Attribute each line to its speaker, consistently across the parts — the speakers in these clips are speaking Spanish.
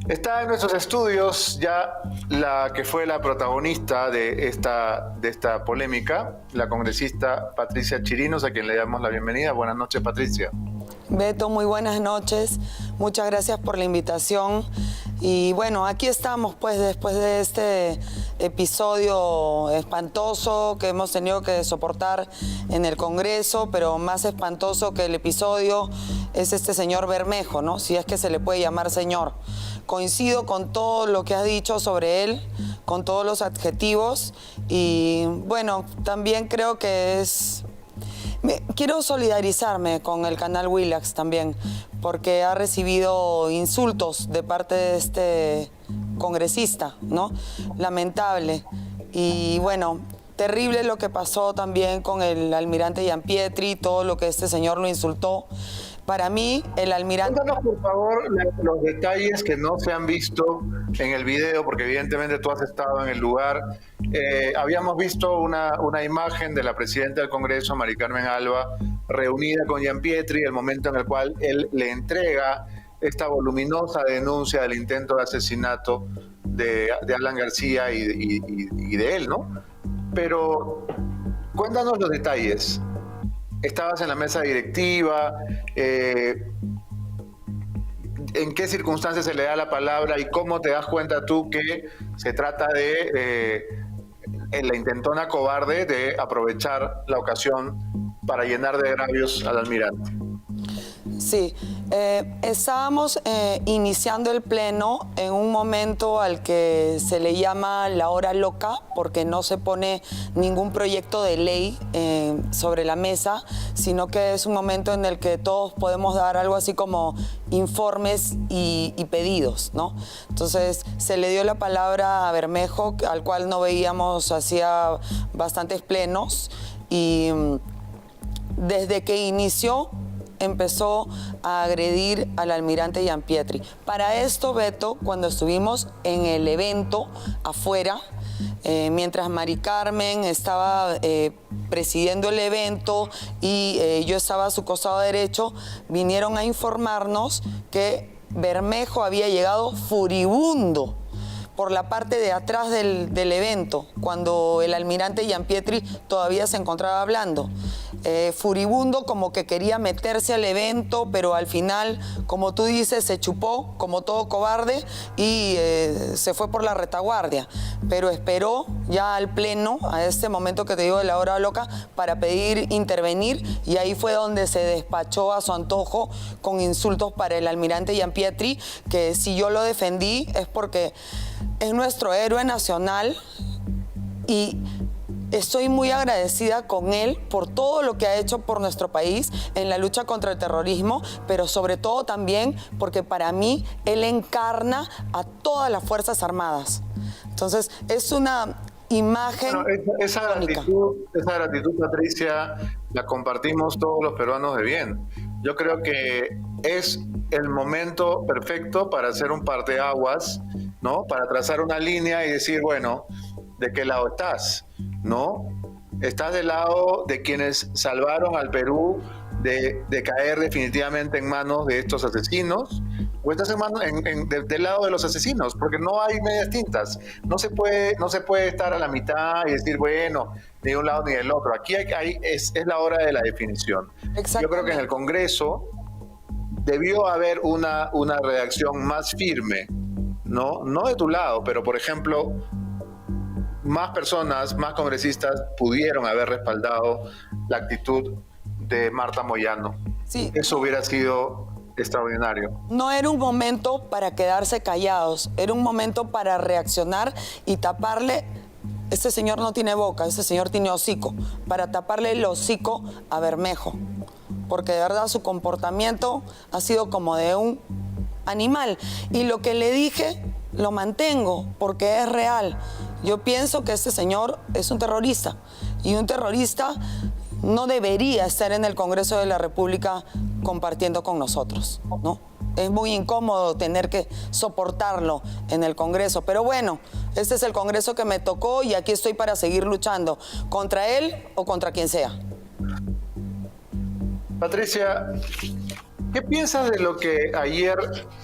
Speaker 1: Está en nuestros estudios ya la que fue la protagonista de esta polémica, la congresista Patricia Chirinos, a quien le damos la bienvenida. Buenas noches, Patricia.
Speaker 2: Beto, muy buenas noches. Muchas gracias por la invitación. Y bueno, aquí estamos pues después de este episodio espantoso que hemos tenido que soportar en el Congreso, pero más espantoso que el episodio es este señor Bermejo, ¿no? Si es que se le puede llamar señor. Coincido con todo lo que has dicho sobre él, con todos los adjetivos y bueno, también creo que quiero solidarizarme con el canal Willax también, porque ha recibido insultos de parte de este congresista, ¿no? Lamentable. Y bueno, terrible lo que pasó también con el almirante Gianpietri, todo lo que este señor lo insultó. Para mí, el almirante...
Speaker 1: Cuéntanos, por favor, los detalles que no se han visto en el video, porque evidentemente tú has estado en el lugar. Habíamos visto una imagen de la presidenta del Congreso, Mari Carmen Alba, reunida con Gianpietri, el momento en el cual él le entrega esta voluminosa denuncia del intento de asesinato de Alan García y de él, ¿no? Pero cuéntanos los detalles. ¿Estabas en la mesa directiva? ¿En qué circunstancias se le da la palabra y cómo te das cuenta tú que se trata de la intentona cobarde de aprovechar la ocasión para llenar de agravios al almirante?
Speaker 2: Sí, estábamos iniciando el pleno en un momento al que se le llama la hora loca, porque no se pone ningún proyecto de ley sobre la mesa, sino que es un momento en el que todos podemos dar algo así como informes y pedidos, ¿no? Entonces se le dio la palabra a Bermejo, al cual no veíamos hacía bastantes plenos, y desde que inició empezó a agredir al almirante Gianpietri. Para esto, Beto, cuando estuvimos en el evento afuera, mientras Mari Carmen estaba presidiendo el evento y yo estaba a su costado derecho, vinieron a informarnos que Bermejo había llegado furibundo por la parte de atrás del evento, cuando el almirante Gianpietri todavía se encontraba hablando. Furibundo, como que quería meterse al evento, pero al final, como tú dices, se chupó como todo cobarde y se fue por la retaguardia. Pero esperó ya al pleno, a este momento que te digo de la hora loca, para pedir intervenir, y ahí fue donde se despachó a su antojo con insultos para el almirante Gianpietri, que si yo lo defendí es porque es nuestro héroe nacional y estoy muy agradecida con él por todo lo que ha hecho por nuestro país en la lucha contra el terrorismo, pero sobre todo también porque para mí él encarna a todas las Fuerzas Armadas. Entonces, es una imagen...
Speaker 1: Bueno, esa gratitud, Patricia, la compartimos todos los peruanos de bien. Yo creo que es el momento perfecto para hacer un parteaguas, ¿no? Para trazar una línea y decir, bueno, ¿de qué lado estás? ¿No? ¿Estás del lado de quienes salvaron al Perú de caer definitivamente en manos de estos asesinos? ¿O estás del lado de los asesinos? Porque no hay medias tintas. No se puede estar a la mitad y decir, bueno, ni de un lado ni del otro. Aquí es la hora de la definición. Yo creo que en el Congreso debió haber una reacción más firme, ¿no? No de tu lado, pero por ejemplo, más personas, más congresistas pudieron haber respaldado la actitud de Marta Moyano.
Speaker 2: Sí.
Speaker 1: Eso hubiera sido extraordinario.
Speaker 2: No era un momento para quedarse callados, era un momento para reaccionar y taparle. Este señor no tiene boca, este señor tiene hocico, para taparle el hocico a Bermejo, porque de verdad su comportamiento ha sido como de un animal. Y lo que le dije lo mantengo porque es real. Yo pienso que este señor es un terrorista y un terrorista no debería estar en el Congreso de la República compartiendo con nosotros, ¿no? Es muy incómodo tener que soportarlo en el Congreso, pero bueno, este es el Congreso que me tocó y aquí estoy para seguir luchando contra él o contra quien sea.
Speaker 1: Patricia, ¿qué piensas de lo que ayer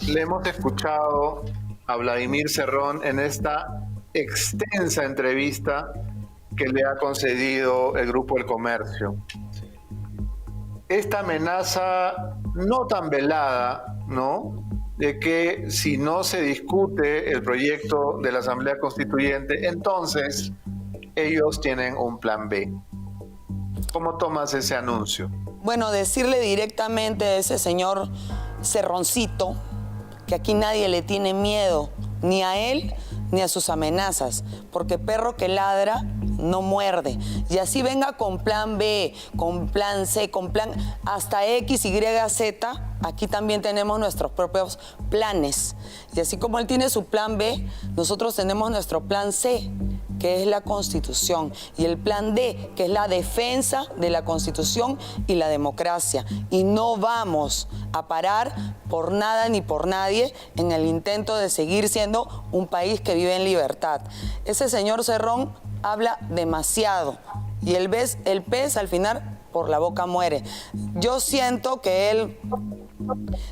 Speaker 1: le hemos escuchado a Vladimir Cerrón en esta extensa entrevista que le ha concedido el Grupo El Comercio. Esta amenaza no tan velada, ¿no?, de que si no se discute el proyecto de la Asamblea Constituyente, entonces ellos tienen un plan B. ¿Cómo tomas ese anuncio?
Speaker 2: Bueno, decirle directamente a ese señor Cerroncito que aquí nadie le tiene miedo, ni a él ni a sus amenazas, porque perro que ladra no muerde. Y así venga con plan B, con plan C, con plan hasta X, Y, Z, aquí también tenemos nuestros propios planes. Y así como él tiene su plan B, nosotros tenemos nuestro plan C, que es la Constitución, y el plan D, que es la defensa de la Constitución y la democracia. Y no vamos a parar por nada ni por nadie en el intento de seguir siendo un país que vive en libertad. Ese señor Cerrón habla demasiado y el pez al final por la boca muere. Yo siento que él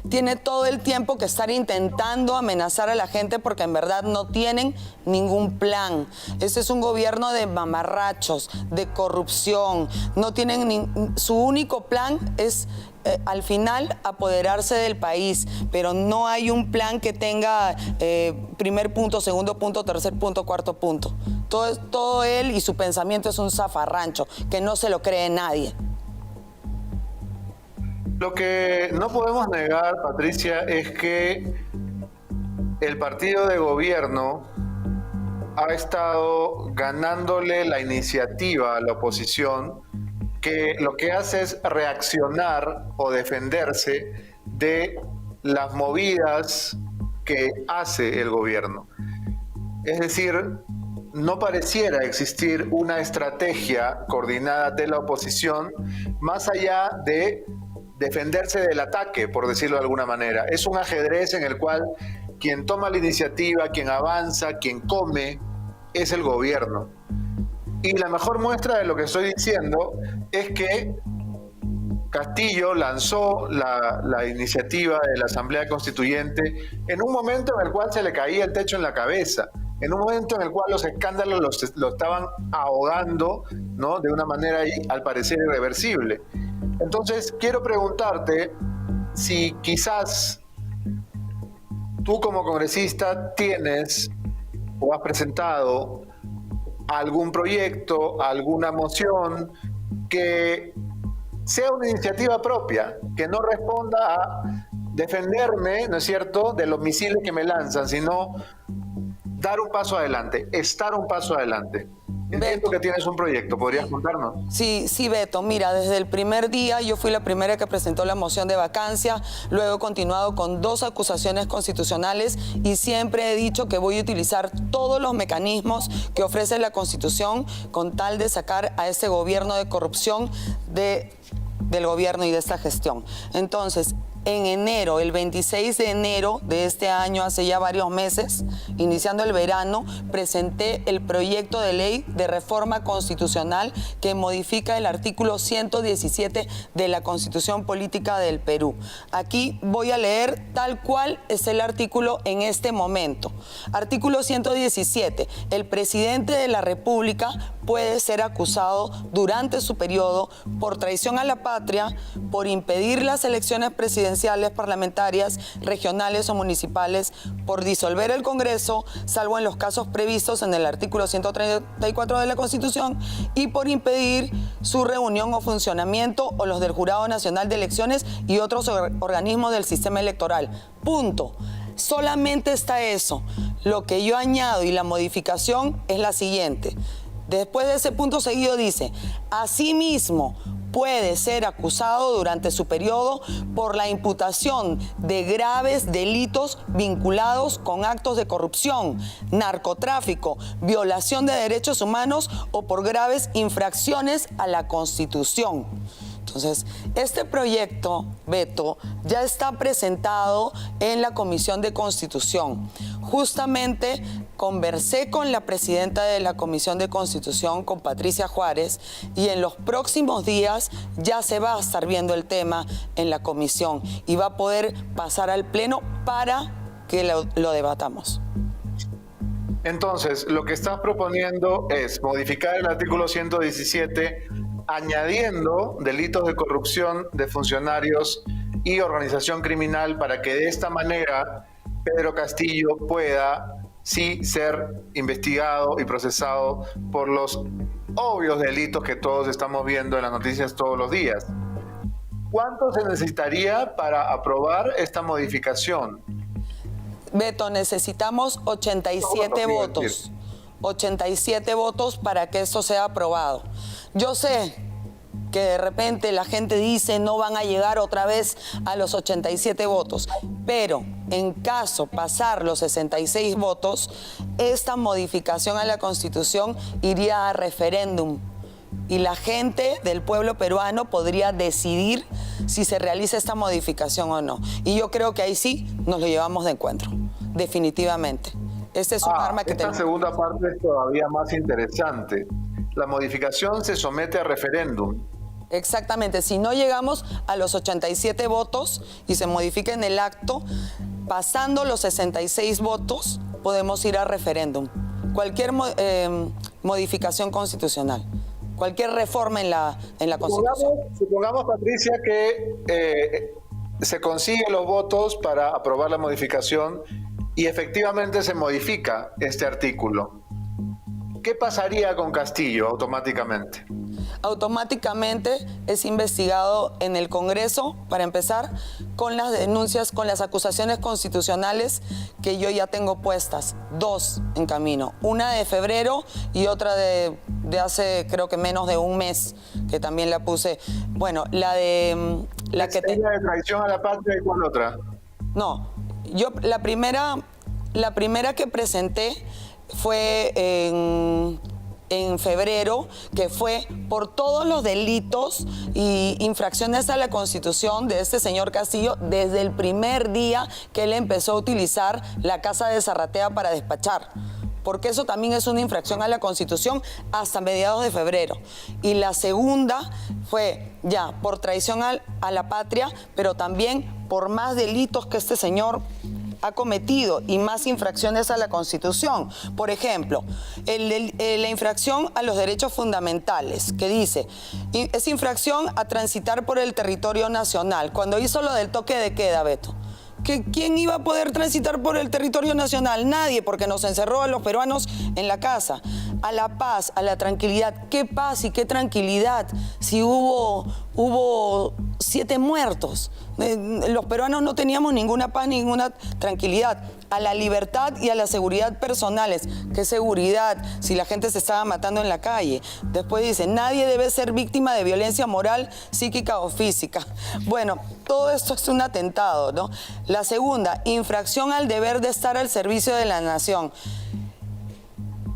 Speaker 2: tiene todo el tiempo que estar intentando amenazar a la gente porque en verdad no tienen ningún plan. Ese es un gobierno de mamarrachos, de corrupción. No tienen su único plan es al final apoderarse del país, pero no hay un plan que tenga primer punto, segundo punto, tercer punto, cuarto punto. Todo él y su pensamiento es un zafarrancho que no se lo cree nadie.
Speaker 1: Lo que no podemos negar, Patricia, es que el partido de gobierno ha estado ganándole la iniciativa a la oposición, que lo que hace es reaccionar o defenderse de las movidas que hace el gobierno. Es decir, no pareciera existir una estrategia coordinada de la oposición más allá de defenderse del ataque, por decirlo de alguna manera. Es un ajedrez en el cual quien toma la iniciativa, quien avanza, quien come, es el gobierno. Y la mejor muestra de lo que estoy diciendo es que Castillo lanzó la iniciativa de la Asamblea Constituyente en un momento en el cual se le caía el techo en la cabeza, en un momento en el cual los escándalos lo estaban ahogando, ¿no?, de una manera al parecer irreversible. Entonces, quiero preguntarte si quizás tú como congresista tienes o has presentado algún proyecto, alguna moción que sea una iniciativa propia, que no responda a defenderme, ¿no es cierto?, de los misiles que me lanzan, sino dar un paso adelante, estar un paso adelante. Entiendo que tienes un proyecto, ¿podrías contarnos?
Speaker 2: Sí, Beto. Mira, desde el primer día yo fui la primera que presentó la moción de vacancia, luego he continuado con 2 acusaciones constitucionales y siempre he dicho que voy a utilizar todos los mecanismos que ofrece la Constitución con tal de sacar a este gobierno de corrupción del gobierno y de esta gestión. Entonces, en enero, el 26 de enero de este año, hace ya varios meses, iniciando el verano, presenté el proyecto de ley de reforma constitucional que modifica el artículo 117 de la Constitución Política del Perú. Aquí voy a leer tal cual es el artículo en este momento. Artículo 117. El presidente de la República puede ser acusado durante su periodo por traición a la patria, por impedir las elecciones presidenciales, parlamentarias, regionales o municipales, por disolver el Congreso, salvo en los casos previstos en el artículo 134 de la Constitución, y por impedir su reunión o funcionamiento o los del Jurado Nacional de Elecciones y otros organismos del sistema electoral. Punto. Solamente está eso. Lo que yo añado y la modificación es la siguiente. Después de ese punto seguido dice, asimismo, puede ser acusado durante su periodo por la imputación de graves delitos vinculados con actos de corrupción, narcotráfico, violación de derechos humanos o por graves infracciones a la Constitución. Entonces, este proyecto, Beto, ya está presentado en la Comisión de Constitución. Justamente conversé con la presidenta de la Comisión de Constitución, con Patricia Juárez, y en los próximos días ya se va a estar viendo el tema en la comisión y va a poder pasar al Pleno para que lo debatamos.
Speaker 1: Entonces, lo que estás proponiendo es modificar el artículo 117 añadiendo delitos de corrupción de funcionarios y organización criminal para que de esta manera Pedro Castillo pueda sí ser investigado y procesado por los obvios delitos que todos estamos viendo en las noticias todos los días. ¿Cuánto se necesitaría para aprobar esta modificación?
Speaker 2: Beto, necesitamos 87 votos. 87 votos para que esto sea aprobado. Yo sé que de repente la gente dice no van a llegar otra vez a los 87 votos, pero en caso pasar los 66 votos, esta modificación a la Constitución iría a referéndum y la gente del pueblo peruano podría decidir si se realiza esta modificación o no. Y yo creo que ahí sí nos lo llevamos de encuentro, definitivamente. Este es un arma que tenemos.
Speaker 1: Esta segunda parte es todavía más interesante. La modificación se somete a referéndum.
Speaker 2: Exactamente, si no llegamos a los 87 votos y se modifica en el acto, pasando los 66 votos, podemos ir a referéndum. Cualquier modificación constitucional, cualquier reforma en la Constitución.
Speaker 1: Supongamos, Patricia, que se consiguen los votos para aprobar la modificación y efectivamente se modifica este artículo. ¿Qué pasaría con Castillo automáticamente?
Speaker 2: Automáticamente es investigado en el Congreso, para empezar, con las denuncias, con las acusaciones constitucionales que yo ya tengo puestas, 2 en camino, una de febrero y otra de hace creo que menos de un mes, que también la puse. Bueno, la de...
Speaker 1: ¿La que de traición a la patria y cuál otra?
Speaker 2: No, yo la primera que presenté fue en febrero, que fue por todos los delitos y infracciones a la Constitución de este señor Castillo desde el primer día que él empezó a utilizar la Casa de Zarratea para despachar, porque eso también es una infracción a la Constitución hasta mediados de febrero. Y la segunda fue ya por traición a la patria, pero también por más delitos que este señor ha cometido y más infracciones a la Constitución. Por ejemplo, la infracción a los derechos fundamentales, que dice, es infracción a transitar por el territorio nacional. Cuando hizo lo del toque de queda, Beto, ¿quién iba a poder transitar por el territorio nacional? Nadie, porque nos encerró a los peruanos en la casa. A la paz, a la tranquilidad. ¿Qué paz y qué tranquilidad si hubo 7 muertos? Los peruanos no teníamos ninguna paz, ninguna tranquilidad. A la libertad y a la seguridad personales. ¿Qué seguridad si la gente se estaba matando en la calle? Después dice, nadie debe ser víctima de violencia moral, psíquica o física. Bueno, todo esto es un atentado, ¿no? La segunda, infracción al deber de estar al servicio de la nación.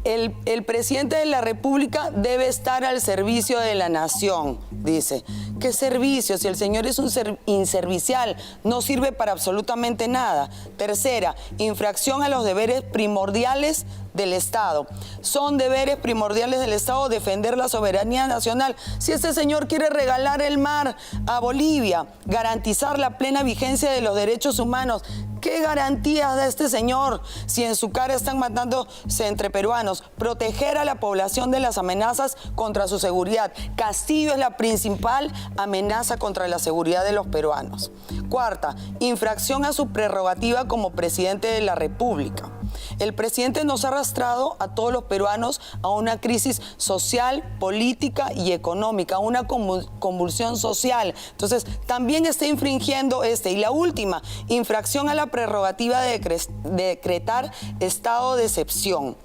Speaker 2: El presidente de la República debe estar al servicio de la nación, dice. ¿Qué servicio? Si el señor es un inservicial, no sirve para absolutamente nada. Tercera, infracción a los deberes primordiales del Estado. Son deberes primordiales del Estado defender la soberanía nacional. Si este señor quiere regalar el mar a Bolivia, garantizar la plena vigencia de los derechos humanos, ¿qué garantías da este señor si en su cara están matándose entre peruanos? Proteger a la población de las amenazas contra su seguridad. Castillo es la principal amenaza contra la seguridad de los peruanos. Cuarta, infracción a su prerrogativa como presidente de la República. El presidente nos ha arrastrado a todos los peruanos a una crisis social, política y económica, a una convulsión social. Entonces, también está infringiendo Y la última, infracción a la prerrogativa de decretar estado de excepción.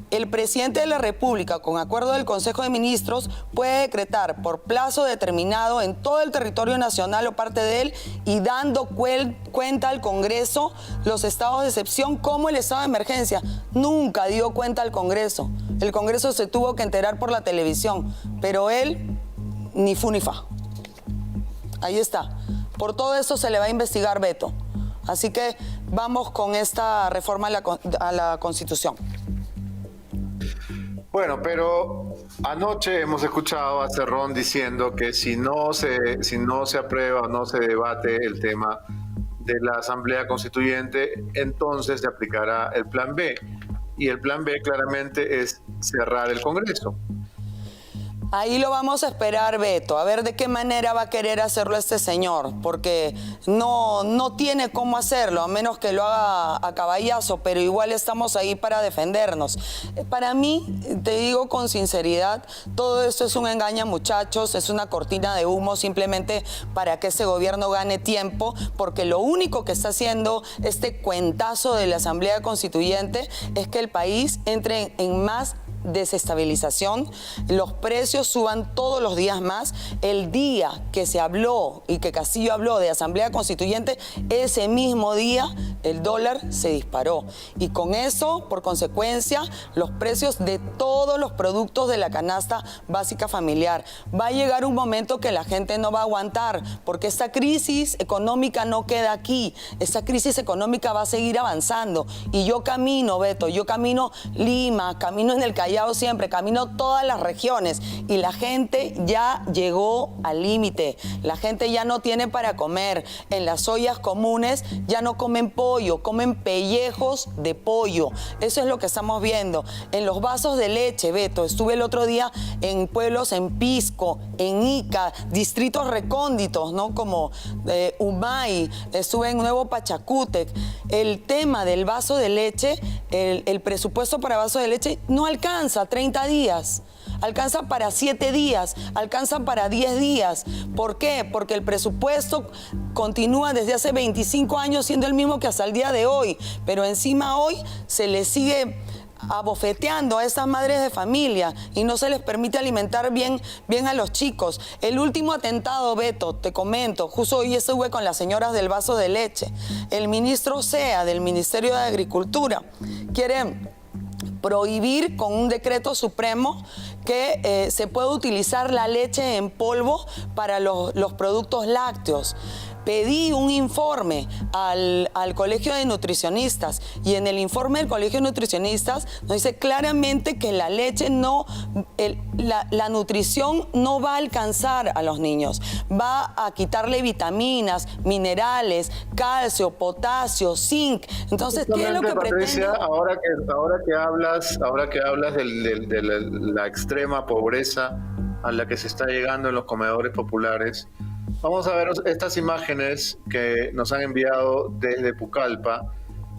Speaker 2: El presidente de la República, con acuerdo del Consejo de Ministros, puede decretar por plazo determinado en todo el territorio nacional o parte de él y dando cuenta al Congreso los estados de excepción como el estado de emergencia. Nunca dio cuenta al Congreso. El Congreso se tuvo que enterar por la televisión, pero él ni fu ni fa. Ahí está. Por todo eso se le va a investigar, Beto. Así que vamos con esta reforma a la Constitución.
Speaker 1: Bueno, pero anoche hemos escuchado a Cerrón diciendo que si no se aprueba o no se debate el tema de la Asamblea Constituyente, entonces se aplicará el plan B. Y el plan B claramente es cerrar el Congreso.
Speaker 2: Ahí lo vamos a esperar, Beto, a ver de qué manera va a querer hacerlo este señor, porque no tiene cómo hacerlo, a menos que lo haga a caballazo, pero igual estamos ahí para defendernos. Para mí, te digo con sinceridad, todo esto es un engaño, muchachos, es una cortina de humo simplemente para que ese gobierno gane tiempo, porque lo único que está haciendo este cuentazo de la Asamblea Constituyente es que el país entre en más desestabilización, los precios suban todos los días más. El día que se habló y que Castillo habló de Asamblea Constituyente, ese mismo día el dólar se disparó. Y con eso, por consecuencia, los precios de todos los productos de la canasta básica familiar. Va a llegar un momento que la gente no va a aguantar, porque esta crisis económica no queda aquí. Esta crisis económica va a seguir avanzando. Y yo camino, Beto, yo camino Lima, camino en el Callao siempre, camino todas las regiones y la gente ya llegó al límite. La gente ya no tiene para comer. En las ollas comunes ya no comen pollo, comen pellejos de pollo. Eso es lo que estamos viendo. En los vasos de leche, Beto, estuve el otro día en pueblos en Pisco, en Ica, distritos recónditos, ¿no? Como Humay, estuve en Nuevo Pachacútec. El tema del vaso de leche, el presupuesto para vaso de leche no alcanza 30 días, alcanza para 7 días, alcanza para 10 días. ¿Por qué? Porque el presupuesto continúa desde hace 25 años siendo el mismo que hasta el día de hoy, pero encima hoy se le sigue abofeteando a estas madres de familia y no se les permite alimentar bien a los chicos. El último atentado, Beto, te comento, justo hoy estuve con las señoras del vaso de leche. El ministro Sea del Ministerio de Agricultura quiere prohibir con un decreto supremo que se pueda utilizar la leche en polvo para los productos lácteos. Pedí un informe al Colegio de Nutricionistas y en el informe del Colegio de Nutricionistas nos dice claramente que la leche la nutrición no va a alcanzar a los niños. Va a quitarle vitaminas, minerales, calcio, potasio, zinc. Entonces, ¿qué es lo que
Speaker 1: Patricia,
Speaker 2: pretende?
Speaker 1: Ahora que hablas de la extrema pobreza a la que se está llegando en los comedores populares, vamos a ver estas imágenes que nos han enviado desde Pucallpa.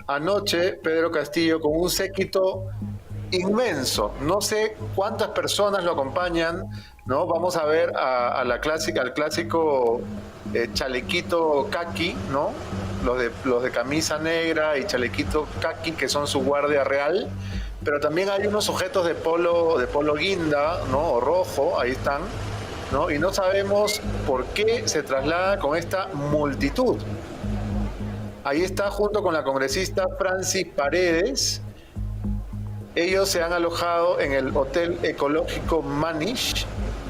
Speaker 1: Anoche, Pedro Castillo, con un séquito inmenso, no sé cuántas personas lo acompañan, ¿no? Vamos a ver al clásico chalequito caqui, ¿no? Los de camisa negra y chalequito caqui, que son su guardia real, pero también hay unos sujetos de polo guinda, ¿no? O rojo, ahí están, ¿no? Y no sabemos por qué se traslada con esta multitud. Ahí está junto con la congresista Francis Paredes. Ellos se han alojado en el Hotel Ecológico Manish,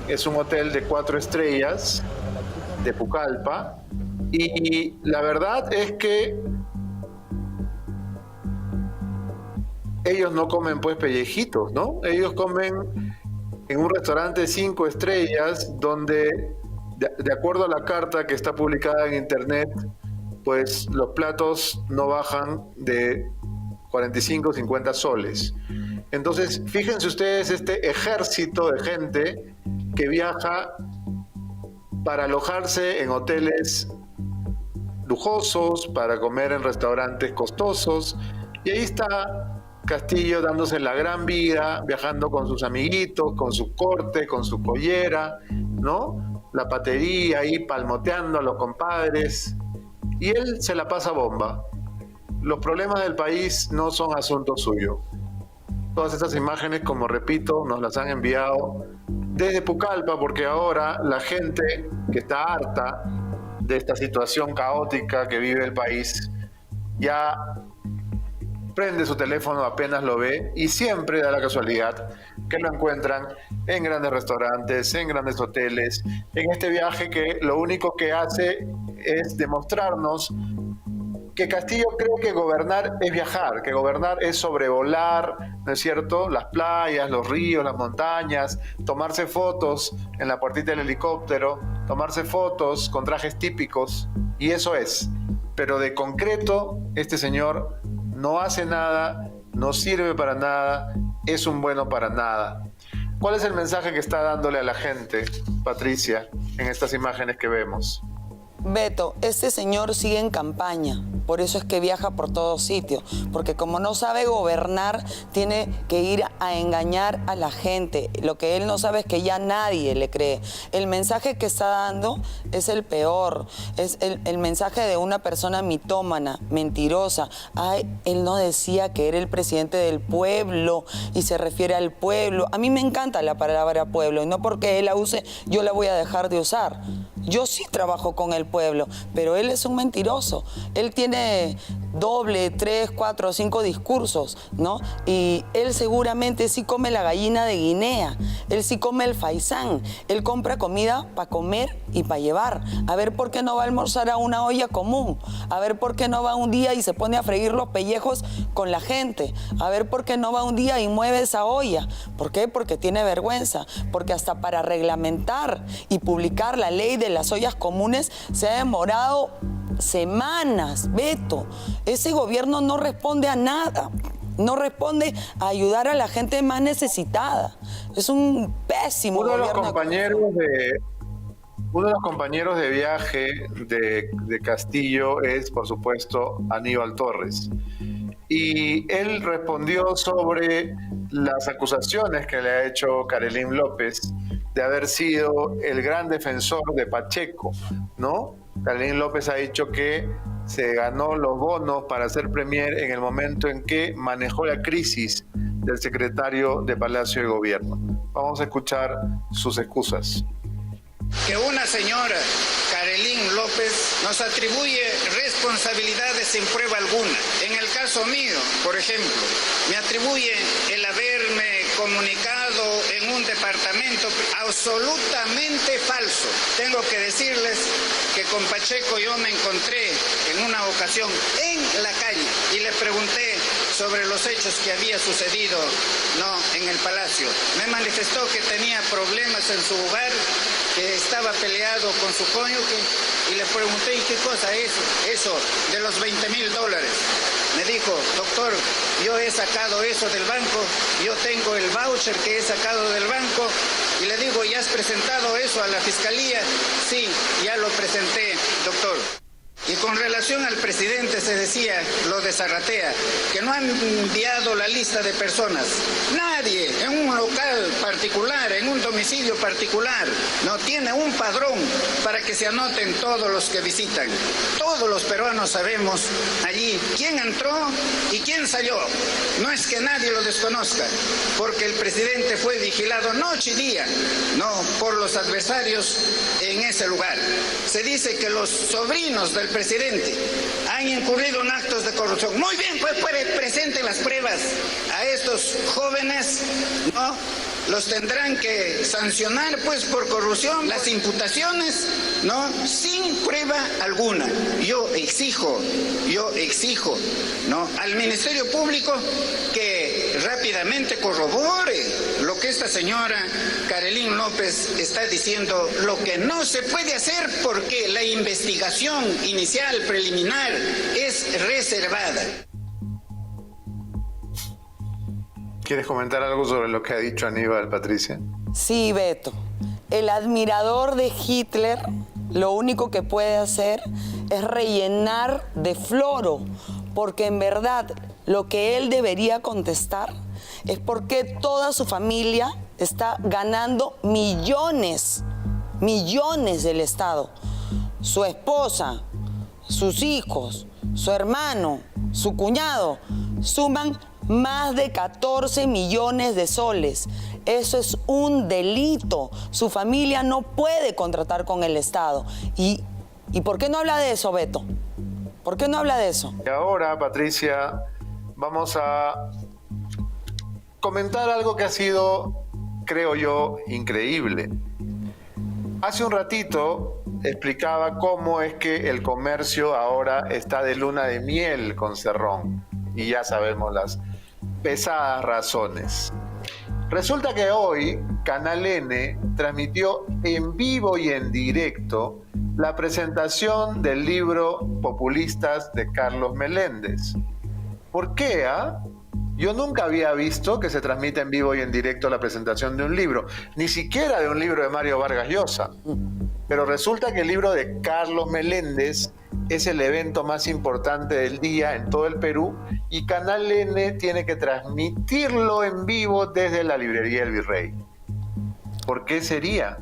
Speaker 1: es un hotel de 4 estrellas de Pucallpa, y la verdad es que ellos no comen pues pellejitos, ¿no? Ellos comen en un restaurante 5 estrellas donde, de acuerdo a la carta que está publicada en internet, pues los platos no bajan de 45 o 50 soles. Entonces, fíjense ustedes este ejército de gente que viaja para alojarse en hoteles lujosos, para comer en restaurantes costosos, y ahí está Castillo dándose la gran vida, viajando con sus amiguitos, con su corte, con su pollera, ¿no? La patería ahí palmoteando a los compadres, y él se la pasa bomba. Los problemas del país no son asunto suyo. Todas estas imágenes, como repito, nos las han enviado desde Pucallpa, porque ahora la gente que está harta de esta situación caótica que vive el país ya prende su teléfono apenas lo ve y siempre da la casualidad que lo encuentran en grandes restaurantes, en grandes hoteles, en este viaje que lo único que hace es demostrarnos que Castillo cree que gobernar es viajar, que gobernar es sobrevolar, ¿no es cierto?, las playas, los ríos, las montañas, tomarse fotos en la puertita del helicóptero, tomarse fotos con trajes típicos, y eso es. pero de concreto este señor no hace nada, no sirve para nada, es un bueno para nada. ¿Cuál es el mensaje que está dándole a la gente, Patricia, en estas imágenes que vemos?
Speaker 2: Beto, este señor sigue en campaña, por eso es que viaja por todos sitios, porque como no sabe gobernar, tiene que ir a engañar a la gente. Lo que él no sabe es que ya nadie le cree. El mensaje que está dando es el peor, es el mensaje de una persona mitómana, mentirosa. Ay, él no decía que era el presidente del pueblo y se refiere al pueblo. A mí me encanta la palabra pueblo y no porque él la use, yo la voy a dejar de usar. Yo sí trabajo con el pueblo, pero él es un mentiroso. Él tiene doble, 3, 4, 5 discursos, ¿no? Y él seguramente sí come la gallina de Guinea, él sí come el faisán, él compra comida para comer y para llevar. A ver por qué no va a almorzar a una olla común, a ver por qué no va un día y se pone a freír los pellejos con la gente, a ver por qué no va un día y mueve esa olla. ¿Por qué? Porque tiene vergüenza, porque hasta para reglamentar y publicar la ley de las ollas comunes se ha demorado semanas, Beto. Ese gobierno no responde a nada, no responde a ayudar a la gente más necesitada. Es un pésimo
Speaker 1: Uno de
Speaker 2: gobierno.
Speaker 1: Uno de los compañeros de viaje de Castillo es, por supuesto, Aníbal Torres. Y él respondió sobre las acusaciones que le ha hecho Karelyn López de haber sido el gran defensor de Pacheco, ¿no? Karelyn López ha dicho que se ganó los bonos para ser premier en el momento en que manejó la crisis del secretario de Palacio de Gobierno. Vamos a escuchar sus excusas.
Speaker 3: Que una señora, Karelyn López, nos atribuye responsabilidades sin prueba alguna. En el caso mío, por ejemplo, me atribuye el haberme comunicado en un departamento absolutamente falso. Tengo que decirles que con Pacheco yo me encontré en una ocasión en la calle y le pregunté sobre los hechos que había sucedido, no, en el Palacio. Me manifestó que tenía problemas en su hogar, que estaba peleado con su cónyuge, y le pregunté, ¿y qué cosa es eso de los $20,000? Me dijo, doctor, yo he sacado eso del banco, yo tengo el voucher que he sacado del banco, y le digo, ¿ya has presentado eso a la fiscalía? Sí, ya lo presenté, doctor. Y con relación al presidente se decía, lo de Zarratea, que no han enviado la lista de personas. Nadie en un local particular, en un domicilio particular, no tiene un padrón para que se anoten todos los que visitan. Todos los peruanos sabemos allí quién entró y quién salió. No es que nadie lo desconozca, porque el presidente fue vigilado noche y día, no por los adversarios en ese lugar. Se dice que los sobrinos del presidente han incurrido en actos de corrupción. Muy bien, pues presenten las pruebas a estos jóvenes, ¿no? Los tendrán que sancionar, pues, por corrupción, las imputaciones, ¿no? Sin prueba alguna. Yo exijo, ¿no? Al Ministerio Público que rápidamente corrobore lo que esta señora Karelyn López está diciendo, lo que no se puede hacer porque la investigación inicial, preliminar, es reservada.
Speaker 1: ¿Quieres comentar algo sobre lo que ha dicho Aníbal, Patricia?
Speaker 2: Sí, Beto. El admirador de Hitler lo único que puede hacer es rellenar de floro, porque en verdad lo que él debería contestar es por qué toda su familia está ganando millones del Estado. Su esposa, sus hijos, su hermano, su cuñado, suman más de 14 millones de soles. Eso es un delito. Su familia no puede contratar con el Estado. ¿Y por qué no habla de eso, Beto? ¿Por qué no habla de eso?
Speaker 1: Y ahora, Patricia, vamos a comentar algo que ha sido, creo yo, increíble. Hace un ratito explicaba cómo es que el comercio ahora está de luna de miel con Cerrón. Y ya sabemos las pesadas razones. Resulta que hoy Canal N transmitió en vivo y en directo la presentación del libro Populistas de Carlos Meléndez. ¿Por qué? Yo nunca había visto que se transmite en vivo y en directo la presentación de un libro, ni siquiera de un libro de Mario Vargas Llosa. Pero resulta que el libro de Carlos Meléndez es el evento más importante del día en todo el Perú y Canal N tiene que transmitirlo en vivo desde la librería El Virrey. ¿Por qué sería?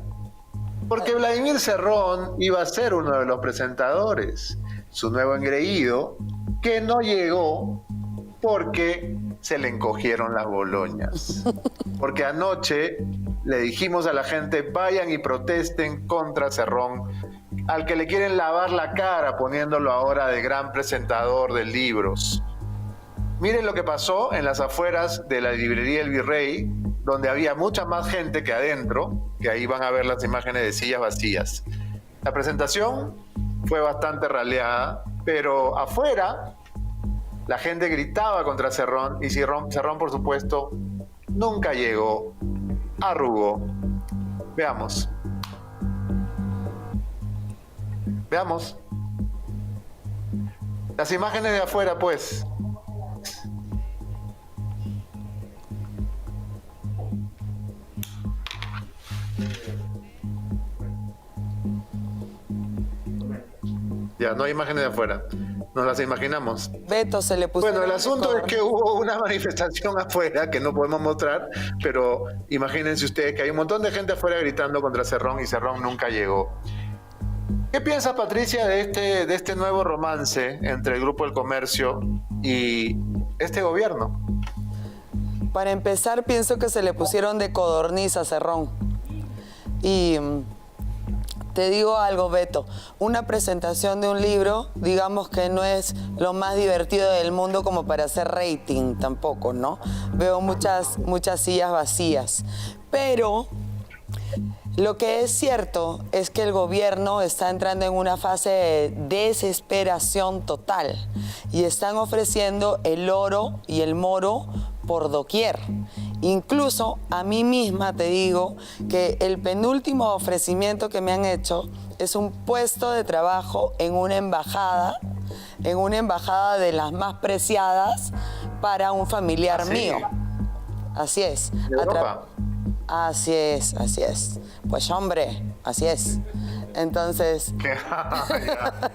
Speaker 1: Porque Vladimir Cerrón iba a ser uno de los presentadores, su nuevo engreído, que no llegó porque se le encogieron las boloñas. Porque anoche le dijimos a la gente, vayan y protesten contra Cerrón, al que le quieren lavar la cara poniéndolo ahora de gran presentador de libros. Miren lo que pasó en las afueras de la librería El Virrey, donde había mucha más gente que adentro, que ahí van a ver las imágenes de sillas vacías. La presentación fue bastante raleada, pero afuera la gente gritaba contra Cerrón y Cerrón, por supuesto, nunca llegó, arrugó. Veamos. Veamos. Las imágenes de afuera, pues. Ya, no hay imágenes de afuera. Nos las imaginamos.
Speaker 2: Beto, se le puso.
Speaker 1: Bueno, el asunto es que hubo una manifestación afuera que no podemos mostrar, pero imagínense ustedes que hay un montón de gente afuera gritando contra Cerrón y Cerrón nunca llegó. ¿Qué piensa Patricia de este nuevo romance entre el Grupo del Comercio y este gobierno?
Speaker 2: Para empezar, pienso que se le pusieron de codorniz a Cerrón. Y te digo algo, Beto, una presentación de un libro, digamos que no es lo más divertido del mundo como para hacer rating tampoco, ¿no? Veo muchas sillas vacías. Pero lo que es cierto es que el gobierno está entrando en una fase de desesperación total y están ofreciendo el oro y el moro por doquier. Incluso a mí misma te digo que el penúltimo ofrecimiento que me han hecho es un puesto de trabajo en una embajada de las más preciadas para un familiar mío. Así es.
Speaker 1: ¿De Europa?
Speaker 2: Así es. Pues hombre, así es. Entonces...
Speaker 1: Esa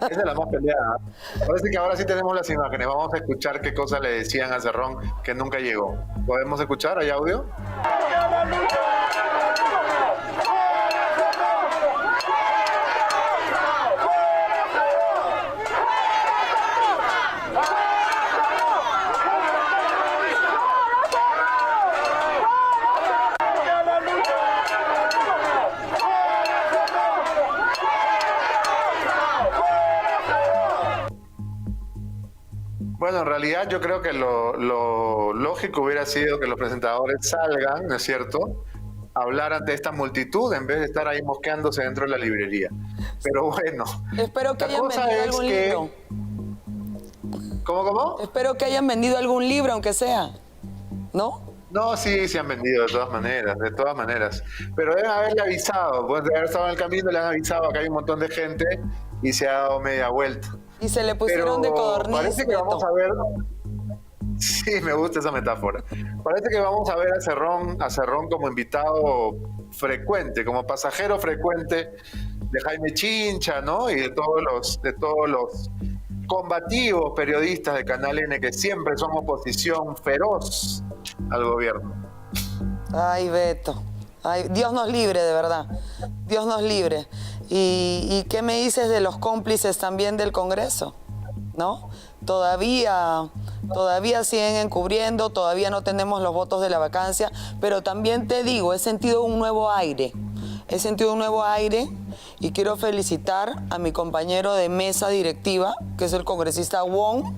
Speaker 1: es la más peleada. Parece que ahora sí tenemos las imágenes. Vamos a escuchar qué cosas le decían a Cerrón que nunca llegó. ¿Podemos escuchar? ¿Hay audio? Bueno, en realidad yo creo que lo lógico hubiera sido que los presentadores salgan, ¿no es cierto?, a hablar ante esta multitud en vez de estar ahí mosqueándose dentro de la librería. Pero bueno.
Speaker 2: Espero que hayan vendido algún libro.
Speaker 1: ¿Cómo?
Speaker 2: Espero que hayan vendido algún libro, aunque sea, ¿no?
Speaker 1: No, sí, se han vendido de todas maneras. Pero deben haberle avisado, pues de haber estado en el camino, le han avisado que hay un montón de gente y se ha dado media vuelta.
Speaker 2: Y se le pusieron de codorniz.
Speaker 1: Parece que vamos a ver. Sí, me gusta esa metáfora. Parece que vamos a ver a Cerrón como invitado frecuente, como pasajero frecuente de Jaime Chincha, ¿no? Y de todos los combativos periodistas de Canal N que siempre son oposición feroz al gobierno.
Speaker 2: Ay, Beto. Ay, Dios nos libre, de verdad. Dios nos libre. ¿Y qué me dices de los cómplices también del Congreso? ¿No? Todavía siguen encubriendo, todavía no tenemos los votos de la vacancia, pero también te digo, he sentido un nuevo aire. Y quiero felicitar a mi compañero de mesa directiva, que es el congresista Wong,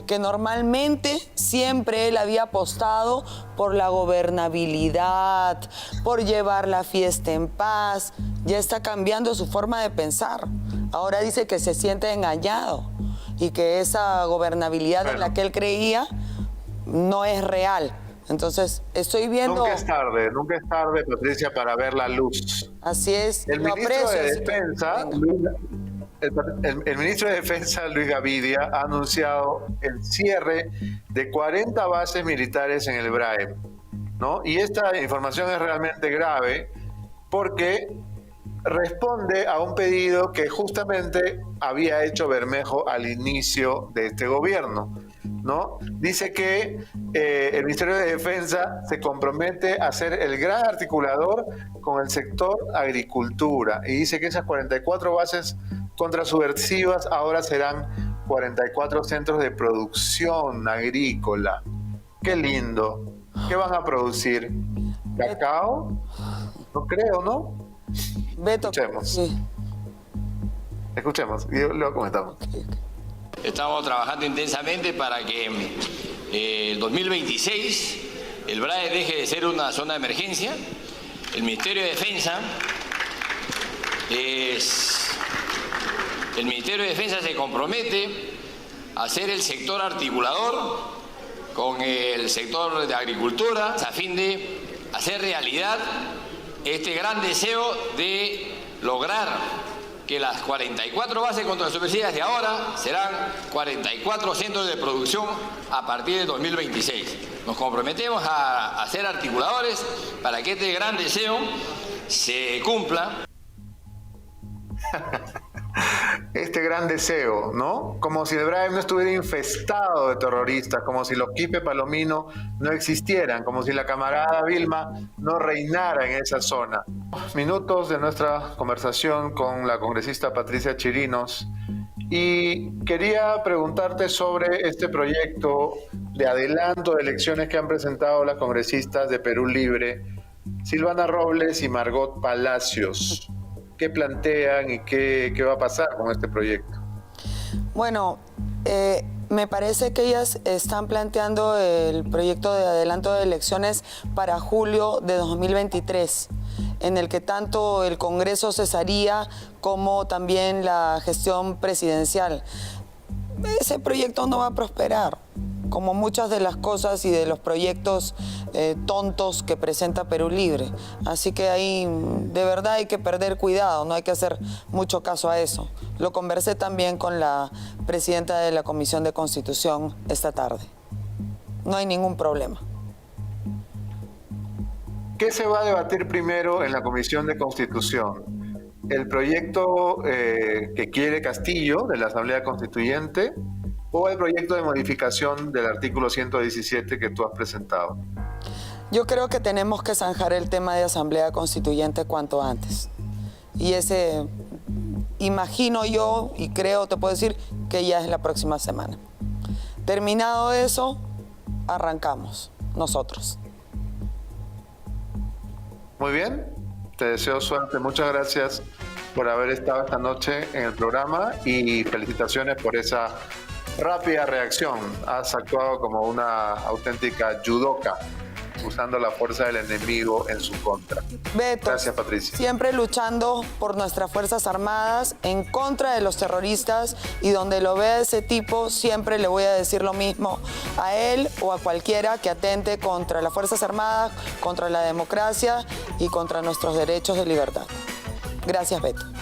Speaker 2: que normalmente siempre él había apostado por la gobernabilidad, por llevar la fiesta en paz. Ya está cambiando su forma de pensar. Ahora dice que se siente engañado y que esa gobernabilidad en la que él creía no es real. Entonces, estoy viendo...
Speaker 1: nunca es tarde, Patricia, para ver la luz.
Speaker 2: Así es,
Speaker 1: El
Speaker 2: lo
Speaker 1: ministro
Speaker 2: aprecio,
Speaker 1: de
Speaker 2: así que
Speaker 1: Defensa,
Speaker 2: venga.
Speaker 1: el ministro de Defensa, Luis Gavidia, ha anunciado el cierre de 40 bases militares en el BRAEM, ¿no? Y esta información es realmente grave porque responde a un pedido que justamente había hecho Bermejo al inicio de este gobierno, ¿no? Dice que el Ministerio de Defensa se compromete a ser el gran articulador con el sector agricultura y dice que esas 44 bases contrasubversivas ahora serán 44 centros de producción agrícola. Qué lindo. ¿Qué van a producir? ¿Cacao? No creo, ¿no?
Speaker 2: Beto,
Speaker 1: Escuchemos.
Speaker 2: sí.
Speaker 1: Escuchemos y luego comentamos.
Speaker 4: Estamos trabajando intensamente para que el 2026 el BRAE deje de ser una zona de emergencia. El Ministerio de Defensa se compromete a ser el sector articulador con el sector de agricultura a fin de hacer realidad este gran deseo de lograr que las 44 bases contrasubversivas de ahora serán 44 centros de producción a partir de 2026. Nos comprometemos a ser articuladores para que este gran deseo se cumpla.
Speaker 1: Este gran deseo, ¿no? Como si el BRAEM no estuviera infestado de terroristas, como si los Quipe Palomino no existieran, como si la camarada Vilma no reinara en esa zona. Minutos de nuestra conversación con la congresista Patricia Chirinos y quería preguntarte sobre este proyecto de adelanto de elecciones que han presentado las congresistas de Perú Libre, Silvana Robles y Margot Palacios. ¿Qué plantean y qué va a pasar con este proyecto?
Speaker 2: Bueno, me parece que ellas están planteando el proyecto de adelanto de elecciones para julio de 2023, en el que tanto el Congreso cesaría como también la gestión presidencial. Ese proyecto no va a prosperar, como muchas de las cosas y de los proyectos tontos que presenta Perú Libre. Así que ahí de verdad hay que perder cuidado, no hay que hacer mucho caso a eso. Lo conversé también con la presidenta de la Comisión de Constitución esta tarde. No hay ningún problema.
Speaker 1: ¿Qué se va a debatir primero en la Comisión de Constitución? ¿El proyecto que quiere Castillo de la Asamblea Constituyente o el proyecto de modificación del artículo 117 que tú has presentado?
Speaker 2: Yo creo que tenemos que zanjar el tema de Asamblea Constituyente cuanto antes. Y ese, imagino yo y creo, te puedo decir, que ya es la próxima semana. Terminado eso, arrancamos nosotros.
Speaker 1: Muy bien, te deseo suerte. Muchas gracias por haber estado esta noche en el programa y felicitaciones por esa rápida reacción. Has actuado como una auténtica judoka, usando la fuerza del enemigo en su contra.
Speaker 2: Beto,
Speaker 1: gracias, Patricia.
Speaker 2: Siempre luchando por nuestras Fuerzas Armadas, en contra de los terroristas, y donde lo vea ese tipo, siempre le voy a decir lo mismo a él o a cualquiera que atente contra las Fuerzas Armadas, contra la democracia y contra nuestros derechos de libertad. Gracias, Beto.